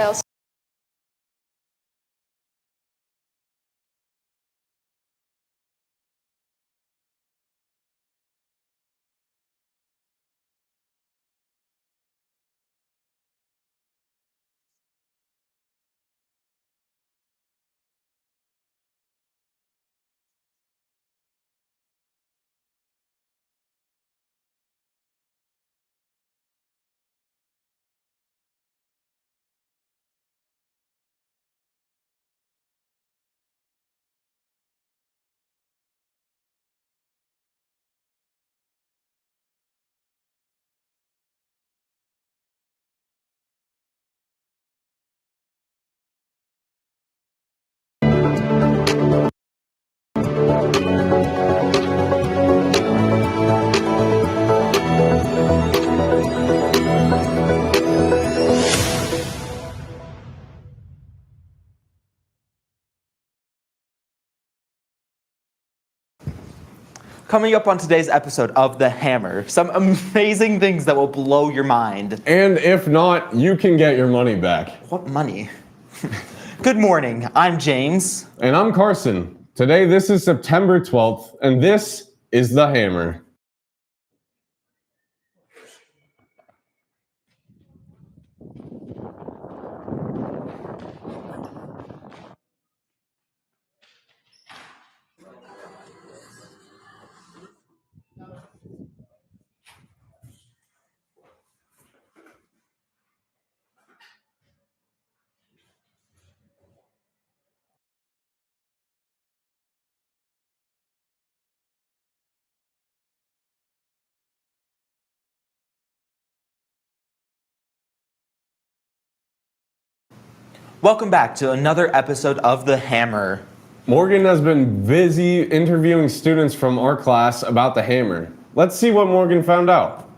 else. Coming up on today's episode of The Hammer, some amazing things that will blow your mind. And if not, you can get your money back. What money? Good morning, I'm James. And I'm Carson. Today, this is September 12th, and this is The Hammer. Welcome back to another episode of The Hammer. Morgan has been busy interviewing students from our class about The Hammer. Let's see what Morgan found out.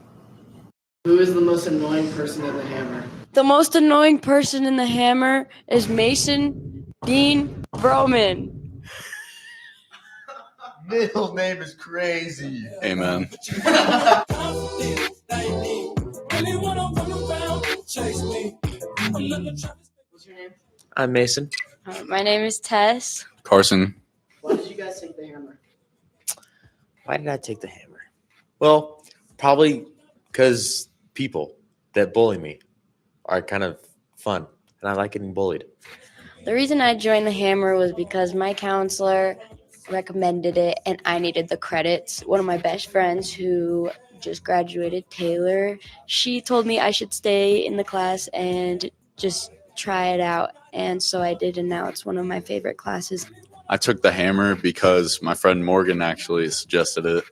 Who is the most annoying person in The Hammer? The most annoying person in The Hammer is Mason Dean Broman. Middle name is crazy. Amen. What's your name? I'm Mason. My name is Tess. Carson. Why did you guys take The Hammer? Why did I take the hammer? Well, probably because people that bully me are kind of fun, and I like getting bullied. The reason I joined The Hammer was because my counselor recommended it and I needed the credits. One of my best friends who just graduated, Taylor, she told me I should stay in the class and just try it out. And so I did, and now it's one of my favorite classes. I took the hammer because my friend Morgan actually suggested it.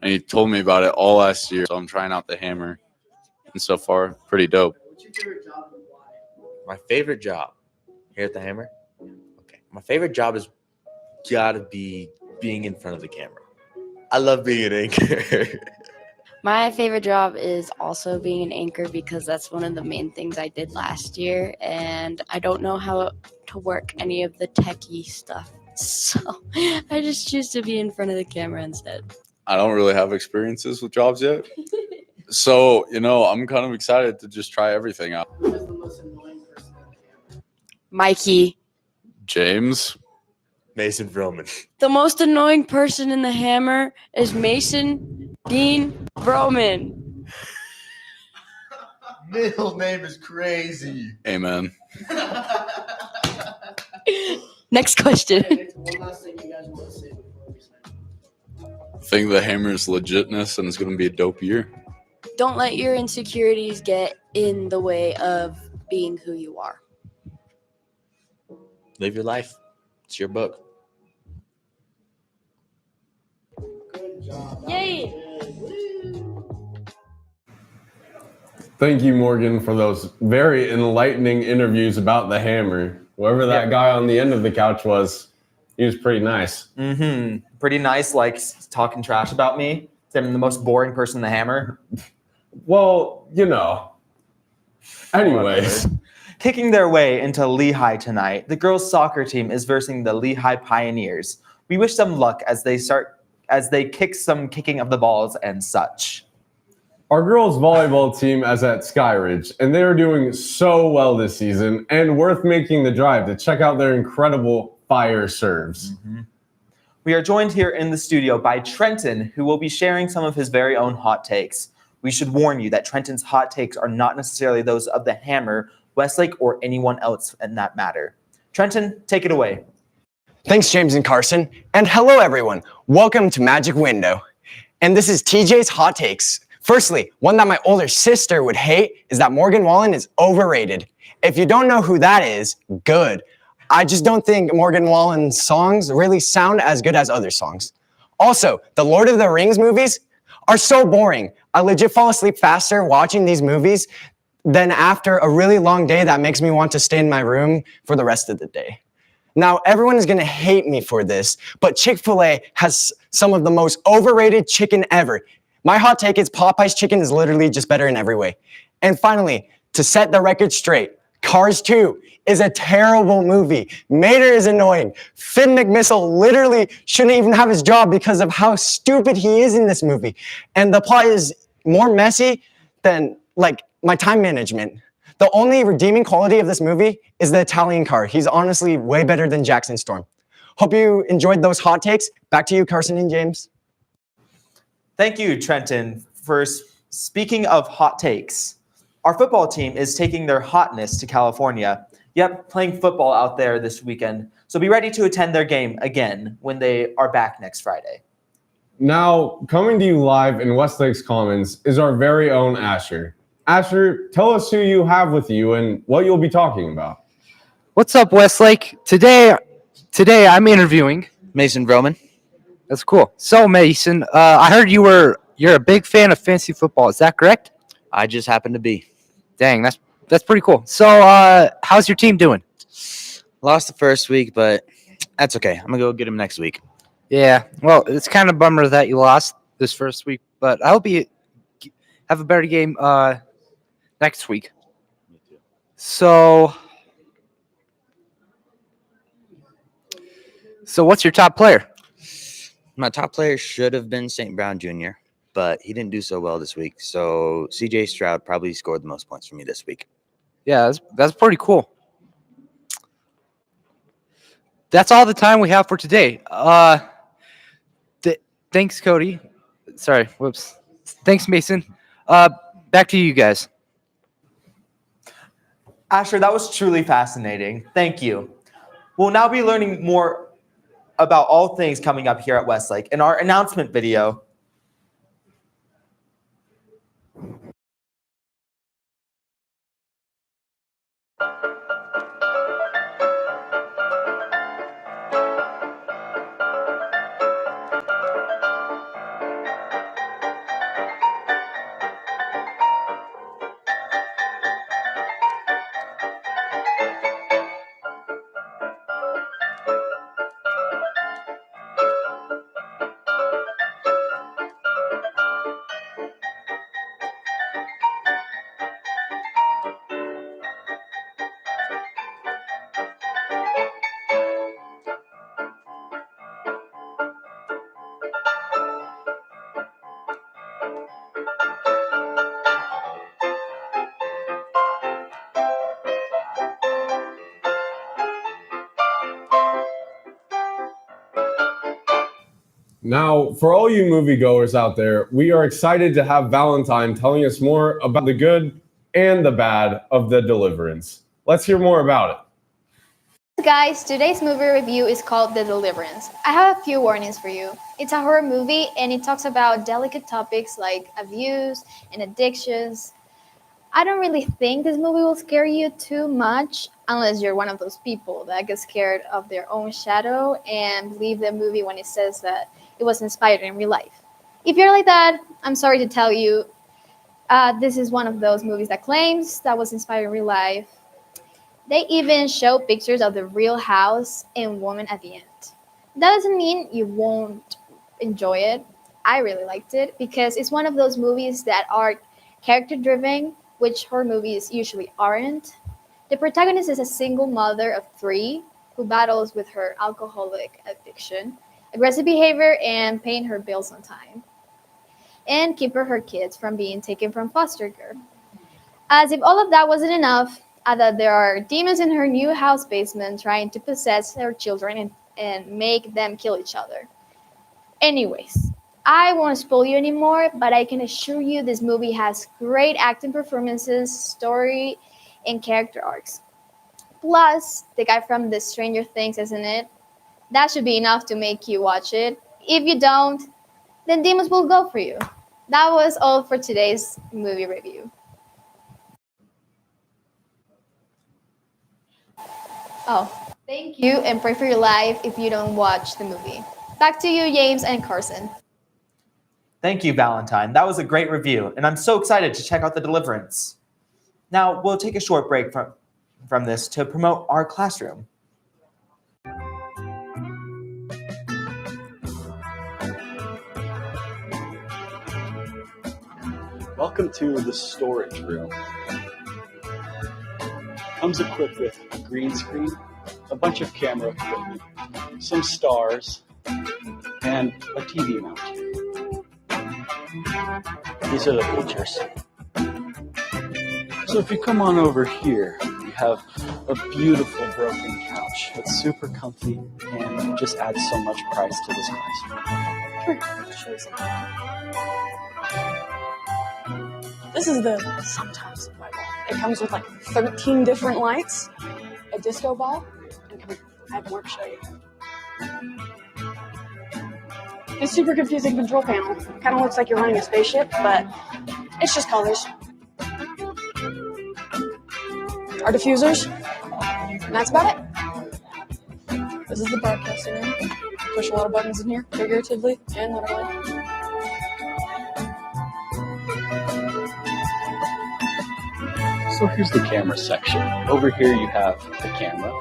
And he told me about it all last year. So I'm trying out the hammer. And so far, pretty dope. What's your favorite job and why? My favorite job here at the Hammer? Okay. My favorite job is gotta be being in front of the camera. I love being an anchor. My favorite job is also being an anchor because that's one of the main things I did last year, and I don't know how to work any of the techie stuff. So I just choose to be in front of the camera instead. I don't really have experiences with jobs yet. So, I'm kind of excited to just try everything out. Who is the most annoying person in The Hammer? Mikey. James. Mason Vroman. The most annoying person in The Hammer is Mason Dean Broman. Middle name is crazy. Amen. Next question. Okay, one last thing you guys want to say before we sign. I think the hammer's legitness and it's going to be a dope year. Don't let your insecurities get in the way of being who you are. Live your life. It's your book. Good job. That Yay. was good. Woo. Thank you, Morgan, for those very enlightening interviews about The Hammer. Whoever that guy on the end of the couch was, he was pretty nice. Pretty nice, like talking trash about me. I'm the most boring person in The Hammer. Well, Anyways. Kicking their way into Lehigh tonight, the girls' soccer team is versing the Lehigh Pioneers. We wish them luck as they kick some kicking of the balls and such. Our girls volleyball team is at Skyridge, and they are doing so well this season and worth making the drive to check out their incredible fire serves. We are joined here in the studio by Trenton, who will be sharing some of his very own hot takes. We should warn you that Trenton's hot takes are not necessarily those of the Hammer, Westlake, or anyone else in that matter. Trenton, take it away. Thanks, James and Carson. And hello, everyone. Welcome to Magic Window. And this is TJ's Hot Takes. Firstly, one that my older sister would hate is that Morgan Wallen is overrated. If you don't know who that is, good. I just don't think Morgan Wallen's songs really sound as good as other songs. Also, the Lord of the Rings movies are so boring. I legit fall asleep faster watching these movies than after a really long day that makes me want to stay in my room for the rest of the day. Now, everyone is going to hate me for this, but Chick-fil-A has some of the most overrated chicken ever. My hot take is Popeye's chicken is literally just better in every way. And finally, to set the record straight, Cars 2 is a terrible movie. Mater is annoying. Finn McMissile literally shouldn't even have his job because of how stupid he is in this movie. And the plot is more messy than, my time management. The only redeeming quality of this movie is the Italian car. He's honestly way better than Jackson Storm. Hope you enjoyed those hot takes. Back to you, Carson and James. Thank you, Trenton, for speaking of hot takes. Our football team is taking their hotness to California. Yep, playing football out there this weekend. So be ready to attend their game again when they are back next Friday. Now, coming to you live in Westlake's Commons is our very own Asher. Asher, tell us who you have with you and what you'll be talking about. What's up, Westlake? Today I'm interviewing Mason Vroman. That's cool. So, Mason, I heard you're a big fan of fantasy football. Is that correct? I just happen to be. Dang, that's pretty cool. So, how's your team doing? Lost the first week, but that's okay. I'm gonna go get him next week. Yeah. Well, it's kind of a bummer that you lost this first week, but I hope you have a better game next week. So what's your top player? My top player should have been St. Brown Jr., but he didn't do so well this week. So CJ Stroud probably scored the most points for me this week. Yeah, that's pretty cool. That's all the time we have for today. Thanks, Cody. Sorry, whoops. Thanks, Mason. Back to you guys. Asher, that was truly fascinating. Thank you. We'll now be learning more about all things coming up here at Westlake in our announcement video. Now, for all you moviegoers out there, we are excited to have Valentine telling us more about the good and the bad of The Deliverance. Let's hear more about it. Guys, today's movie review is called The Deliverance. I have a few warnings for you. It's a horror movie and it talks about delicate topics like abuse and addictions. I don't really think this movie will scare you too much unless you're one of those people that get scared of their own shadow and believe the movie when it says that it was inspired in real life. If you're like that, I'm sorry to tell you, this is one of those movies that claims that was inspired in real life. They even show pictures of the real house and woman at the end. That doesn't mean you won't enjoy it. I really liked it because it's one of those movies that are character-driven, which horror movies usually aren't. The protagonist is a single mother of 3 who battles with her alcoholic addiction, aggressive behavior, and paying her bills on time. and keep her kids from being taken from foster care. As if all of that wasn't enough, that there are demons in her new house basement trying to possess her children and make them kill each other. Anyways, I won't spoil you anymore, but I can assure you this movie has great acting performances, story, and character arcs. Plus, the guy from The Stranger Things is in it. That should be enough to make you watch it. If you don't, then demons will go for you. That was all for today's movie review. Oh, thank you, and pray for your life if you don't watch the movie. Back to you, James and Carson. Thank you, Valentine. That was a great review, and I'm so excited to check out The Deliverance. Now, we'll take a short break from this to promote our classroom. Welcome to the storage room. Comes equipped with a green screen, a bunch of camera equipment, some stars, and a TV mount. These are the features. So if you come on over here, you have a beautiful broken couch. It's super comfy and just adds so much price to this classroom. This is the sometimes my ball. It comes with like 13 different lights, a disco ball, and I have more to show you. This super confusing control panel kind of looks like you're running a spaceship, but it's just colors. Our diffusers, and that's about it. This is the broadcasting room. Push a lot of buttons in here, figuratively and literally. So here's the camera section. Over here you have the camera,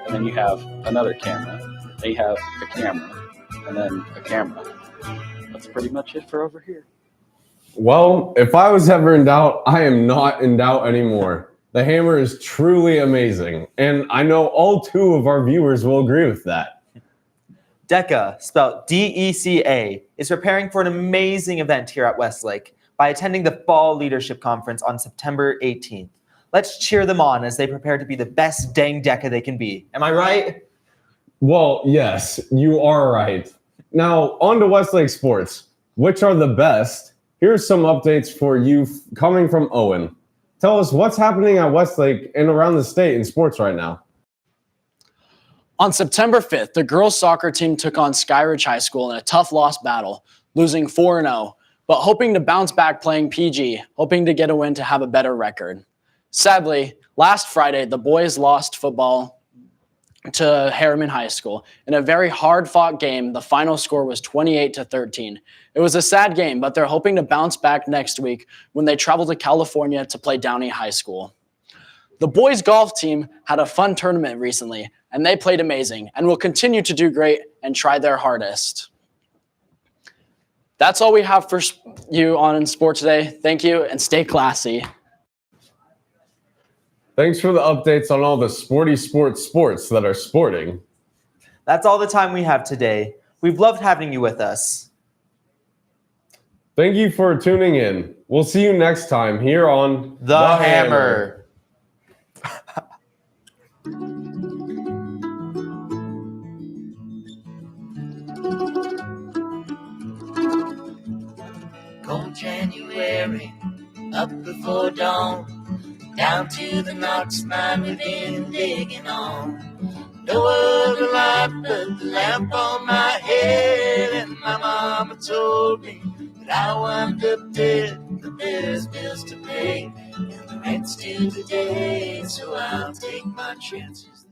and then you have another camera, then you have a camera, and then a camera. That's pretty much it for over here. Well, if I was ever in doubt, I am not in doubt anymore. The hammer is truly amazing, and I know all 2 of our viewers will agree with that. DECA, spelled D-E-C-A, is preparing for an amazing event here at Westlake by attending the Fall Leadership Conference on September 18th. Let's cheer them on as they prepare to be the best dang DECA they can be. Am I right? Well, yes, you are right. Now, on to Westlake sports. Which are the best? Here's some updates for you coming from Owen. Tell us what's happening at Westlake and around the state in sports right now. On September 5th, the girls' soccer team took on Skyridge High School in a tough loss battle, losing 4-0, but hoping to bounce back playing PG, hoping to get a win to have a better record. Sadly, last Friday, the boys lost football to Harriman High School. In a very hard-fought game, the final score was 28-13. It was a sad game, but they're hoping to bounce back next week when they travel to California to play Downey High School. The boys' golf team had a fun tournament recently, and they played amazing and will continue to do great and try their hardest. That's all we have for you on sport today. Thank you, and stay classy. Thanks for the updates on all the sporty sports that are sporting. That's all the time we have today. We've loved having you with us. Thank you for tuning in. We'll see you next time here on The Hammer. Cold January, up before dawn. Down to the Knox mine we've been digging on. No other light but the lamp on my head. And my mama told me that I wound up dead, but there's bills to pay and the rent's due today. So I'll take my chances.